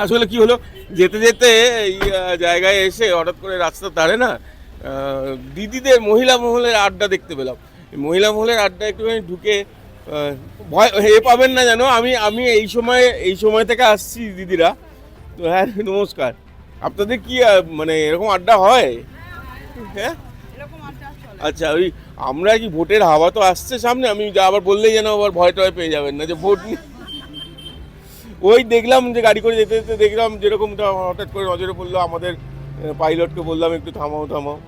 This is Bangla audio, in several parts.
আসলে কি হলো, যেতে যেতে এই জায়গায় এসে হঠাৎ করে রাস্তার ধারে না দিদিদের মহিলা মহলের আড্ডা দেখতে পেলাম। এই মহিলা মহলের আড্ডা একটুখানি ঢুকে ভয় পাবেন না যেন, আমি আমি এই সময় থেকে আসছি দিদিরা। তো হ্যাঁ, নমস্কার। আপনাদের কি মানে এরকম আড্ডা হয়? হ্যাঁ, আচ্ছা। ওই আমরা কি ভোটের হাওয়া তো আসছে সামনে, আমি আবার বললেই যেন আবার ভয় টয় পেয়ে যাবেন না যে ভোট ওই দেখলাম যে গাড়ি করে যেতে যেতে দেখলাম যেরকম হঠাৎ করে নজরে পড়লো, আমাদের পাইলটকে বললাম একটু থামাও থামাও,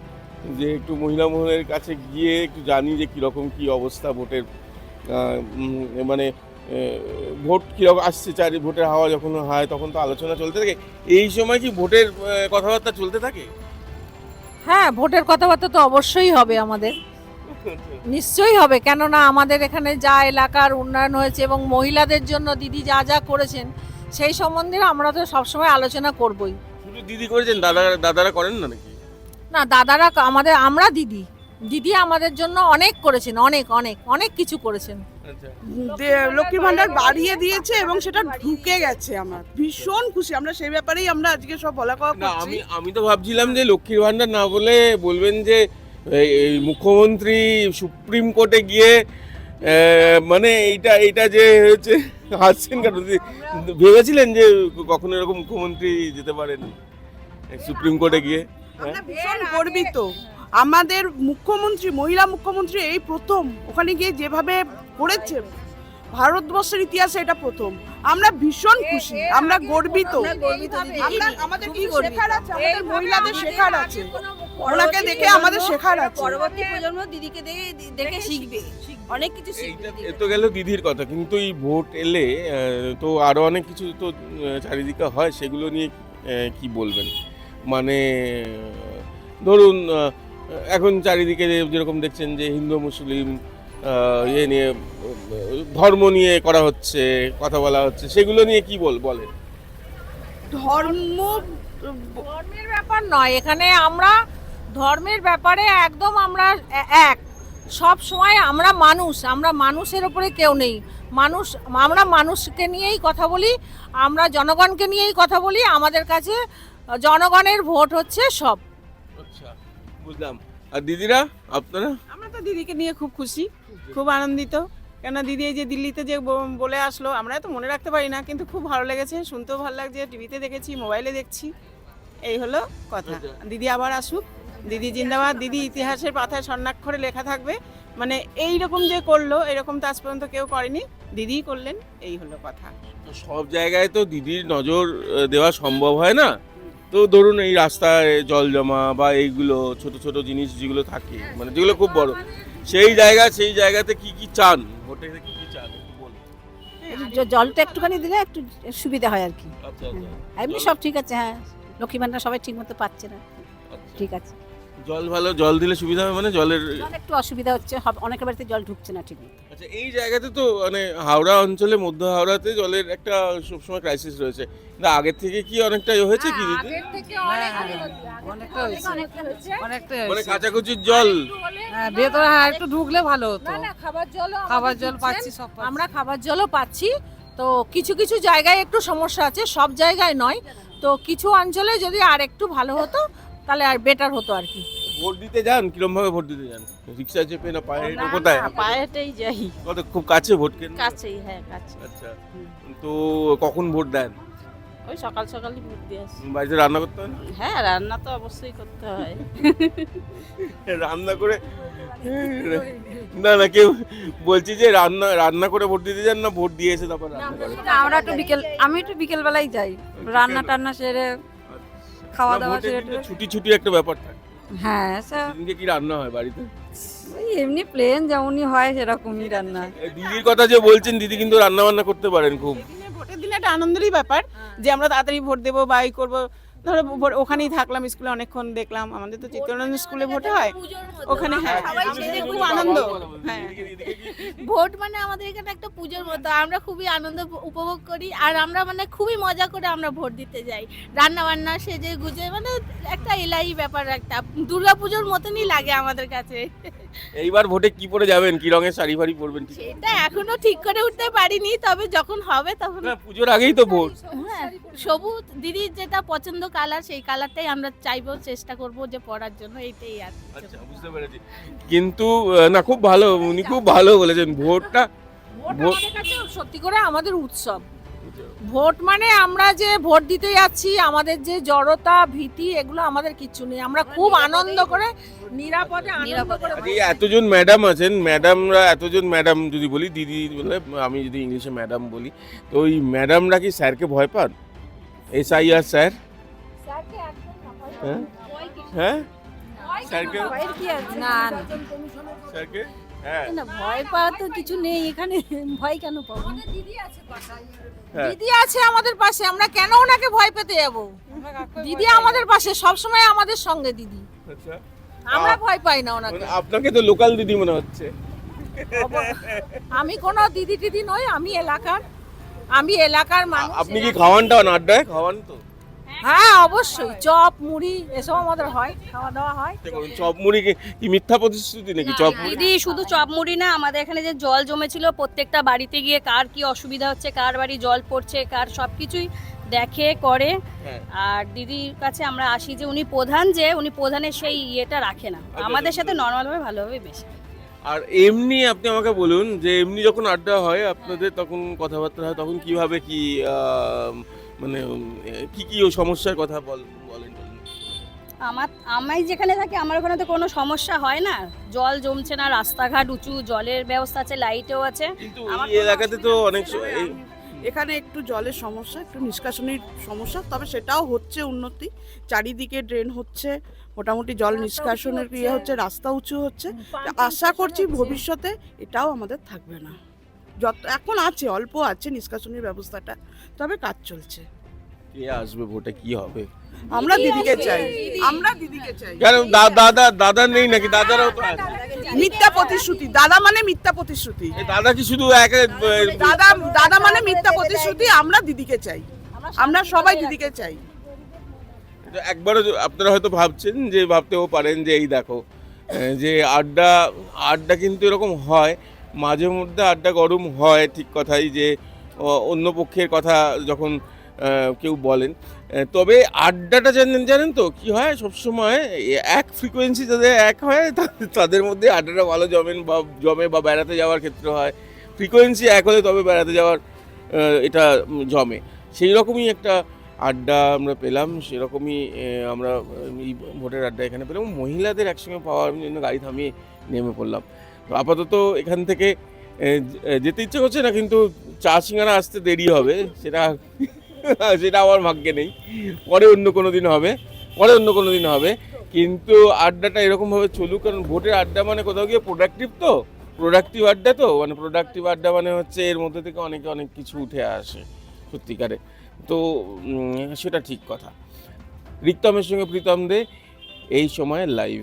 যে একটু মহিলা মহলের কাছে গিয়ে একটু জানি যে কীরকম কী অবস্থা ভোটের, মানে ভোট কীরকম আসছে, ভোটের হাওয়া যখন হয় তখন তো আলোচনা চলতে থাকে। এই সময় কি ভোটের কথাবার্তা চলতে থাকে? হ্যাঁ, ভোটের কথাবার্তা তো অবশ্যই হবে, আমাদের নিশ্চয়ই হবে। কেননা আমাদের এখানে যা এলাকার উন্নয়ন হয়েছে এবং মহিলাদের জন্য দিদি যা যা করেছেন সেই সম্বন্ধে আমরা তো সবসময় আলোচনা করবই। শুধু দিদি করেছেন, দাদারা করেন না নাকি? না, দাদারা আমরা দিদি দিদি আমাদের জন্য অনেক করেছেন, অনেক অনেক অনেক কিছু করেছেন। আচ্ছা, লক্ষ্মীর ভান্ডার বাড়িয়ে দিয়েছে এবং সেটা ঢুকে গেছে। আমরা ভীষণ খুশি, আমরা সেই ব্যাপারেই আমরা আজকে সব বলা কওয়া না করছি। আমি তো ভাবছিলাম যে লক্ষ্মীর ভান্ডার না বলে বলবেন যে এই মুখ্যমন্ত্রী সুপ্রিম কোর্টে গিয়ে মানে এইটা যে হয়েছে। হাসছেন কেন? ভেবেছিলেন যে কখনো এরকম মুখ্যমন্ত্রী যেতে পারেন সুপ্রিম কোর্টে গিয়ে? আমরা ভীষণ গর্বিত। আমাদের মুখ্যমন্ত্রী, মহিলা মুখ্যমন্ত্রী এই প্রথম ওখানে গিয়ে যেভাবে করেছে, ভারতবর্ষের ইতিহাসে এটা প্রথম। আমরা ভীষণ খুশি, আমরা গর্বিত। আমরা আমাদের কি শেখার আছে, আমাদের মহিলাদের শেখার আছে, ওনাকে দেখে আমাদের শেখার আছে। পরবর্তী প্রজন্ম দিদিকে দেখে শিখবে, অনেক কিছু শিখবে। এ তো গেল দিদির কথা, কিন্তু এই ভোট এলে তো আরো অনেক কিছু তো চারিদিকে হয়, সেগুলো নিয়ে কি বলবেন? মানে ধরুন এখন চারিদিকে যেরকম দেখছেন যে হিন্দু মুসলিম ইয়ে নিয়ে ধর্ম নিয়ে করা হচ্ছে, কথা বলা হচ্ছে, সেগুলো নিয়ে কি বলেন? ধর্মের ব্যাপার নয় এখানে, আমরা ধর্মের ব্যাপারে একদম আমরা এক। সব সময় আমরা মানুষের উপরে কেউ নেই। আমরা মানুষকে নিয়েই কথা বলি, আমরা জনগণকে নিয়েই কথা বলি। আমাদের কাছে জনগণের ভোট হচ্ছে সব। আচ্ছা, বুঝলাম। আর দিদিরা, আপনারা? আমরা তো দিদিকে নিয়ে খুব খুশি, খুব আনন্দিত। কেন দিদি এই যে দিল্লিতে যে বলে আসলো, আমরা তো মনে রাখতে পারি না, কিন্তু খুব ভালো লেগেছে, শুনতেও ভালো লাগছে, টিভিতে দেখেছি, মোবাইলে দেখছি, এই হলো কথা। দিদি আবার আসুক, দিদি জিন্দাবাদ, দিদি ইতিহাসের পাতায় স্বর্ণাক্ষরে লেখা থাকবে। মানে এই রকম যে করলো, এরকম তো আজ পর্যন্ত কেউ করেনি, দিদিই করলেন, এই হলো কথা। সব জায়গায় তো দিদির নজর দেওয়া সম্ভব হয় না। তো ধরুন এই রাস্তায় জল জমা বা এইগুলো ছোট ছোট জিনিস যেগুলো থাকে, মানে যেগুলো খুব বড়, সেই জায়গাতে কি চান, ভোটে কি চান একটু বলুন। জলটা একটুখানি দিলে একটু সুবিধা হয় আর কি। আচ্ছা, এমনি সব ঠিক আছে। হ্যাঁ, লক্ষ্মী ভান্ডার সবাই ঠিক মতো পাচ্ছে না, ঠিক আছে। জল দিলে সুবিধা হবে, মানে জলের একটু অসুবিধা হচ্ছে, অনেকের বাড়িতে জল ঢুকছে না ঠিক মতো। আচ্ছা, এই জায়গাতে তো মানে হাওড়া অঞ্চলে, মধ্য হাওড়াতে জলের একটা সবসময় ক্রাইসিস রয়েছে, কিন্তু আগের থেকে কি অনেকটা হয়েছে কি দিদি? মানে কাচাকুচির জল ভেতরে একটু ঢুকলে ভালো হতো। খাবার জল পাচ্ছি, আমরা খাবার জলও পাচ্ছি। তো কিছু কিছু জায়গায় একটু সমস্যা আছে, সব জায়গায় নয়। তো কিছু অঞ্চলে যদি আর একটু ভালো হতো তাহলে আর বেটার হতো আর কি। ভোট দিতে যান, কিরম ভাবে ভোট দিতে যান? রিক্সা চেপে না পায়ে হেঁটে? কোথায়? পায়ে হেঁটেই যাই। কত খুব কাছে ভোট কেন্দ্র? কাছেই, হ্যাঁ কাছে। আচ্ছা, তো কখন ভোট দেন? ওই সকাল সকালই ভোট দিয়ে আসি। বাড়িতে রান্না করতে হয় না? হ্যাঁ, রান্না তো অবশ্যই করতে হয়। রান্না করে না কেউ বলছি যে রান্না করে ভোট দিতে যান, না ভোট দিয়ে এসে তারপর রান্না করেন? আমি একটু বিকেল বেলায় যাই, রান্না টান্না সেরে খাওয়া দাওয়া ভোটের সেরে। দিনে ছুটি একটা ব্যাপার থাকে। হ্যাঁ, স্যার দিনকে কি রান্না হয় বাড়িতে? এমনি প্লেন যেমনই হয় সেরকমই রান্না। দিদির কথা যে বলছেন, দিদি কিন্তু রান্না বান্না করতে পারেন খুব। ভোটের দিনে একটা আনন্দেরই ব্যাপার যে আমরা তাড়াতাড়ি ভোট দেবো বা এই করবো। ধরো ওখানেই থাকলাম, স্কুলে অনেকক্ষণ দেখলাম, আমাদের তো চিত্তরঞ্জন স্কুলে ভোটে হয় ওখানে। হ্যাঁ, খুব আনন্দ। হ্যাঁ, ভোট মানে আমাদের এখানে একটা পুজোর মতো, আমরা খুবই আনন্দ উপভোগ করি। আর আমরা মানে খুবই মজা করে আমরা ভোট দিতে যাই, রান্না বান্না সেজে গুজে, মানে একটা এলাই ব্যাপার, একটা দুর্গাপুজোর মতনই লাগে আমাদের কাছে। এইবার ভোটে কি পরে যাবেন, কি রঙের শাড়ি ফাড়ি পরবেন? সেটা এখনো ঠিক করে উঠতে পারিনি, তবে যখন হবে তখন না, পুজোর আগেই তো ভোট। হ্যাঁ, সবুজ দিদির যেটা পছন্দ কালার, সেই কালারটাই আমরা চাইবো, চেষ্টা করব যে পরার জন্য, এইটাই আর কিছু আচ্ছা, না। বুঝতে পেরেছি। কিন্তু না, খুব ভালো, উনি খুব ভালো বলেছেন। ভোটটা ভোট ভোট- আমাদের কাছে সত্যি করে আমাদের উৎসব। ভোট মানে আমরা যে ভোট দিতে যাচ্ছি, আমাদের যে জড়তা ভীতি এগুলো আমাদের কিচ্ছু নেই, আমরা খুব আনন্দ করে নিরাপদে আনন্দ করে আচ্ছা, এই এতজন ম্যাডাম আছেন, ম্যাডামরা এতজন ম্যাডাম যদি বলি, দিদি বলে আমি যদি ইংলিশে ম্যাডাম বলি, তো ওই ম্যাডামরা কি স্যারকে ভয় পান? SIR sir? স্যারকে একদম না, ভয় হ্যাঁ ভয় কিছু হ্যাঁ ভয় স্যারকে ভয়ের কি আছে? না না স্যারকে হ্যাঁ না, ভয় পাওয়ার তো কিছু নেই এখানে, ভয় কেন পাবো? আমাদের দিদি আছে পাশে। হ্যাঁ। দিদি আছে আমাদের পাশে, আমরা কেন ওনাকে ভয় পেতে যাব? দিদি আমাদের পাশে সব সময়, আমাদের সঙ্গে দিদি, আচ্ছা, আমরা ভয় পাই না ওনাকে। মানে আপনাকে তো লোকাল দিদি মনে হচ্ছে। আমি কোনো দিদি টিদি নই, আমি এলাকার মানুষ। আপনি কি খাওয়ান টাওয়ান, আড্ডায় খাওয়ান তো? হ্যাঁ অবশ্যই, চপ মুড়ি এসব আমাদের হয়, খাওয়া দাওয়া হয়। দেখুন, চপ মুড়ি কি মিথ্যা প্রতিশ্রুতি নাকি? চপ মুড়ি দিদি শুধু চপ মুড়ি না, আমাদের এখানে যে জল জমেছিল, প্রত্যেকটা বাড়িতে গিয়ে কার কি অসুবিধা হচ্ছে, কার বাড়ি জল পড়ছে, কার সবকিছুই দেখে করে। হ্যাঁ। আর দিদির কাছে আমরা আসি যে উনি প্রধান, যে উনি প্রধানের সেই ইয়েটা রাখে না, আমাদের সাথে নর্মালভাবে ভালোভাবে বেশি। আর এমনি আপনি আমাকে বলুন যে এমনি যখন আড্ডা হয় আপনাদের, তখন কথাবার্তা হয়, তখন কিভাবে কি মানে কি ও সমস্যার কথা বলেন? আমি যেখানে থাকি আমার ওখানে তো কোনো সমস্যা হয় না, জল জমছে না, রাস্তাঘাট উঁচু, জলের ব্যবস্থা আছে, লাইটও আছে। কিন্তু আমার এই কোনো এলাকাতে তো অসুবিধা অনেক হচ্ছে না। এখানে একটু জলের সমস্যা, একটু নিষ্কাশনের সমস্যা, তবে সেটাও হচ্ছে উন্নতি। চারিদিকে ড্রেন হচ্ছে, মোটামুটি জল নিষ্কাশনের ইয়ে হচ্ছে, রাস্তা উঁচু হচ্ছে। আশা করছি ভবিষ্যতে এটাও আমাদের থাকবে না। যত এখন আছে, অল্প আছে নিষ্কাশনের ব্যবস্থাটা, তবে কাজ চলছে। কে আসবে ভোটে, কি হবে? আমরা দিদিকে চাই, আমরা দিদিকে চাই। কেন দাদা নেই নাকি? দাদারাও তো আছে। মিথ্যা প্রতিশ্রুতি, দাদা মানে মিথ্যা প্রতিশ্রুতি, এই দাদা কি শুধু দাদা মানে মিথ্যা প্রতিশ্রুতি। আমরা দিদিকে চাই, আমরা সবাই দিদিকে চাই। একবারও আপনারা হয়তো ভাবছেন, যে ভাবতেও পারেন যে এই দেখো যে আড্ডা কিন্তু এরকম হয় মাঝে মধ্যে, আড্ডা গরম হয়, ঠিক কথাই, যে অন্য পক্ষের কথা যখন কেউ বলেন, তবে আড্ডাটা জানেন তো কি হয়, সবসময় এক ফ্রিকোয়েন্সি যাদের এক হয় তাদের মধ্যে আড্ডাটা ভালো জমে বা বেড়াতে যাওয়ার ক্ষেত্রে হয়, ফ্রিকোয়েন্সি এক হলে তবে বেড়াতে যাওয়ার এটা জমে। সেই রকমই একটা আড্ডা আমরা পেলাম, সেরকমই আমরা এই ভোটের আড্ডা এখানে পেলাম। মহিলাদের একসঙ্গে পাওয়ার জন্য গাড়ি থামিয়ে নেমে পড়লাম। তো আপাতত এখান থেকে যেতে ইচ্ছে করছে না, কিন্তু চা সিঙ্গারা আসতে দেরি হবে, সেটা আমার ভাগ্যে নেই। পরে অন্য কোনো দিন হবে, কিন্তু আড্ডাটা এরকমভাবে চলুক, কারণ ভোটের আড্ডা মানে কোথাও গিয়ে প্রোডাক্টিভ আড্ডা, তো মানে প্রোডাক্টিভ আড্ডা মানে হচ্ছে এর মধ্যে থেকে অনেক কিছু উঠে আসে সত্যিকারে। তো সেটা ঠিক কথা। রিক্তমের সঙ্গে প্রীতম দে, এই সময় লাইভ।